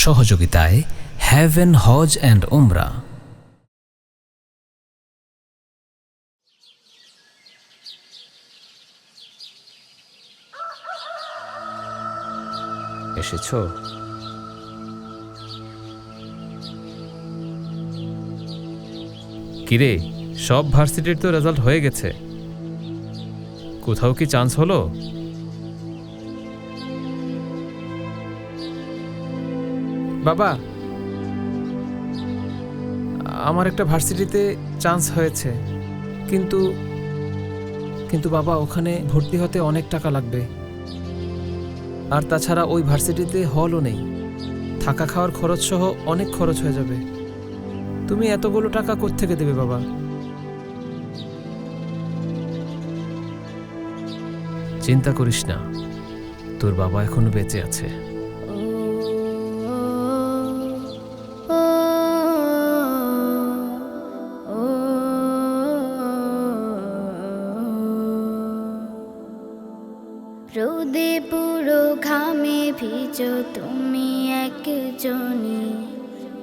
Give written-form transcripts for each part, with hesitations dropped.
সহযোগিতায় haven Hodge and উমরা। এসেছো? কিরে, সব ভার্সিটির তো রেজাল্ট হয়ে গেছে, কোথাও কি চান্স হলো? বাবা, আমার একটা ভার্সিটিতে চান্স হয়েছে, কিন্তু কিন্তু বাবা, ওখানে ভর্তি হতে অনেক টাকা লাগবে। আর তাছাড়া ওই ভার্সিটিতে হলও নেই, থাকা খাওয়ার খরচ সহ অনেক খরচ হয়ে যাবে। তুমি এতগুলো টাকা কোত্থেকে দেবে বাবা? চিন্তা করিস না, তোর বাবা এখনো বেঁচে আছে। রোদে পুরো ঘামে ভিজো তুমি একজনই,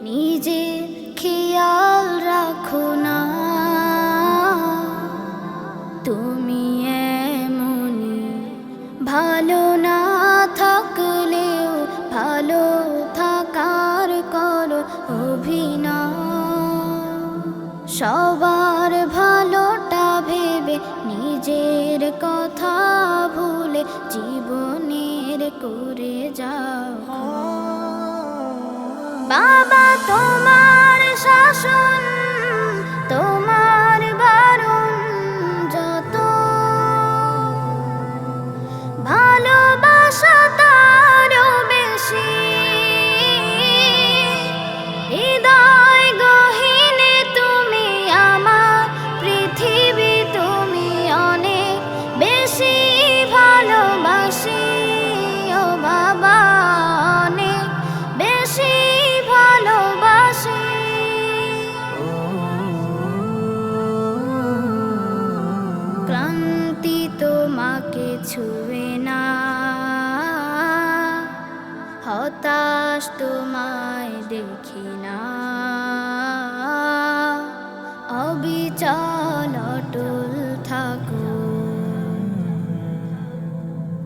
নিজে খেয়াল রাখো না। তুমি এমনই, ভালো না থাকলেও ভালো থাকার করো অভিনয়। সবার ভালোটা ভেবে নিজের কথা ভুলে জীবনের করে যাও। বাবা, তোমার শাসন, তোমার বারণ যত, ভালোবাসা তারও বেশি। হৃদয় গহীনে তুমি আমার পৃথিবী, তুমি অনেক বেশি ভালোবাসি। ও বাবা, অনেক বেশি ভালোবাসি। ক্লান্তি তোমাকে ছুঁয়ে না, হতাশ তোমায় দেখি না। অবিচল অটল থাকো,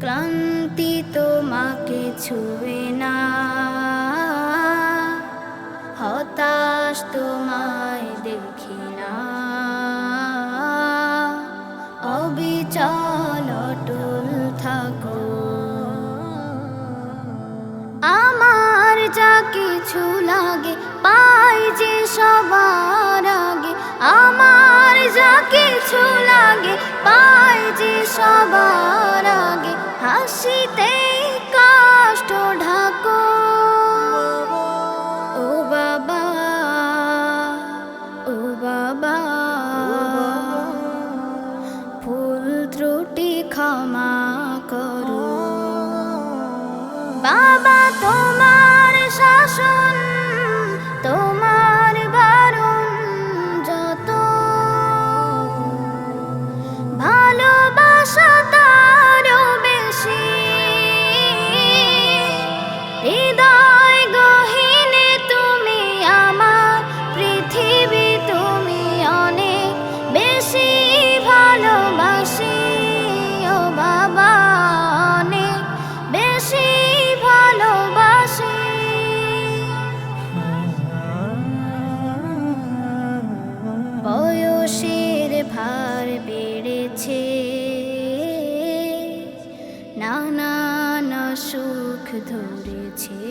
ক্লান্তি তোমাকে ছুঁয়ে না, হতাশ তোমায় দেখি না। অবিচল অটল থাকো। আমার যা কিছু লাগে পাই যে সবার আগে, আমার যা কিছু লাগে পাই যে সবার আগে। হাসিতে কষ্ট ঢাকো, ও বাবা, ও বাবা। ভুল ত্রুটি ক্ষমা করো। বাবা, তোমার শাসন, তোমার বারণ যত, ভালোবাসা তারও বেশি। হৃদয় গহীনে তুমি আমার পৃথিবী, তুমি অনেক বেশি ভালোবাসি। ও বাবা, অনেক বেশি ভালোবাসি। বয়সের ভার বেড়েছে, নানান সুখ ধরেছে।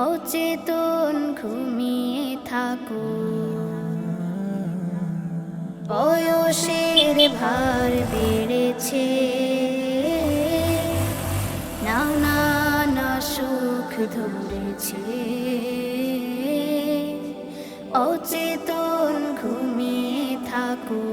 অচেতন ঘুমিয়ে থাকো, বয়সের ভার বেড়েছে, নানান সুখ ধরেছে। অচেতন ঘুমিয়ে থাকো।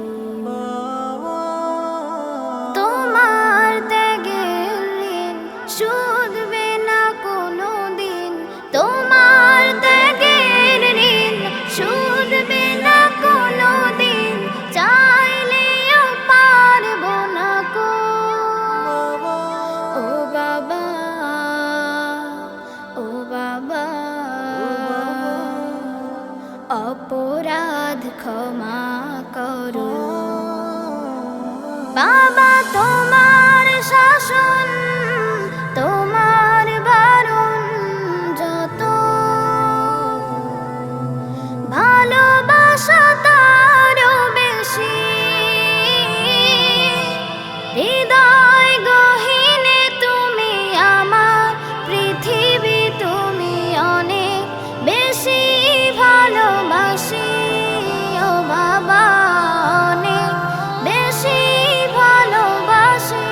তোমার ত্যাগের ঋণ শুধবে না কোনো দিন, তোমার ত্যাগের ঋণ শুধবে না কোনো দিন। চাইলেও পারবো না কো, ও বাবা, ক্ষমা করো। বাবা তোমার শাসন, তোমার বারণ যত, ভালোবাসা তারও বেশি। হৃদয় গহীনে তুমি আমার পৃথিবী, তুমি অনেক বেশি ভালোবাসি। ও বাবা অনেক বেশি ভালোবাসি।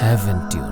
Heaven Tune.